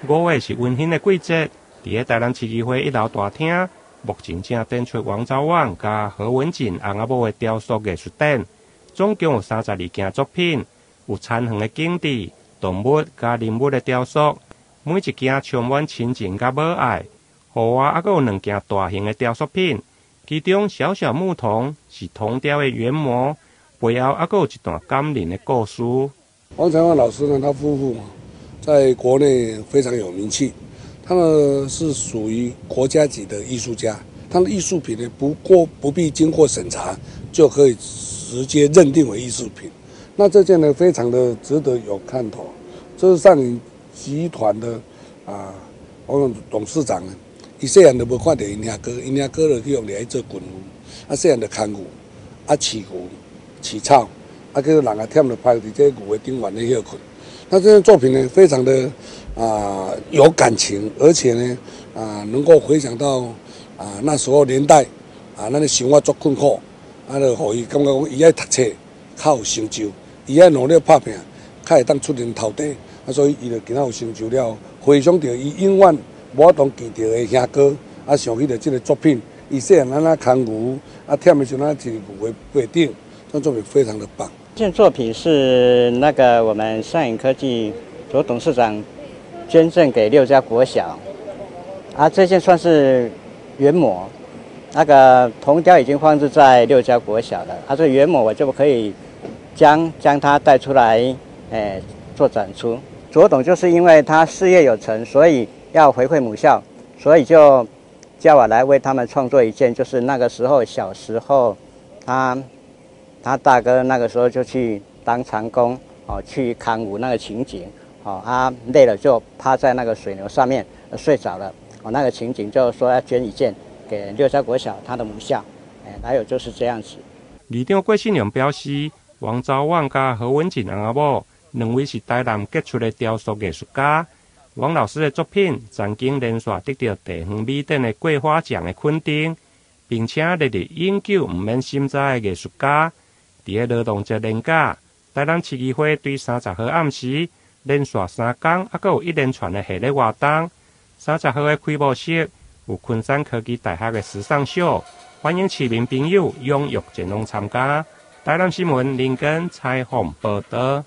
5月是温馨的季节，伫个台南市议会1楼大厅，目前正展出王昭婉加何文静翁仔某的雕塑艺术展，总共有32件作品，有田园的景致、动物加人物的雕塑，每一件充满亲情甲母爱。户外还有2件大型的雕塑品，其中小小牧童是铜雕的原模，背后还有一段感人的故事。王朝万老师呢，他夫妇在国内非常有名气，他们是属于国家级的艺术家，他的艺术品呢不必经过审查就可以直接认定为艺术品。那这件呢，非常的值得有看头。这是上影集团的王董事长呢，伊细汉就无看到因兄哥，因兄哥就去用来做群牛，细汉就看牛，饲牛、饲草，叫人啊忝就趴伫这牛的顶端咧休困。那这件作品呢，非常的有感情，而且呢能够回想到那时候年代咱的生活足困苦，就互伊感觉讲伊爱读册，较有成就，伊爱努力打拼，较会当出人头地，所以伊就今仔有成就了。回想到伊永远无法当见到的兄哥，想起着这个作品，伊细汉咱看牛，忝的时候饲牛的背顶，这作品非常的棒。这件作品是那个我们上影科技左董事长捐赠给6家国小，这件算是原模，那个铜雕已经放置在6家国小了，这原模我就可以将它带出来，做展出。左董就是因为他事业有成，所以要回馈母校，所以就叫我来为他们创作一件，就是那个时候小时候他大哥那个时候就去当长工，去扛牛那个情景，累了就趴在那个水牛上面睡着了，那个情景就说要捐一件给6家国小他的母校，还有就是这样子。议长郭信良表示，王昭婉加何文静翁仔某2位是台南杰出的雕塑艺术家。王老师的作品曾经连续得到地方美展的桂花奖的肯定，并且列入永久不免审查的艺术家。伫个劳动节连假，台南市议会对30号暗时连续3天，还有一连串的系列活动。30号的开幕式有昆山科技大学的时尚秀，欢迎市民朋友踊跃前往参加。台南新闻林根采访报道。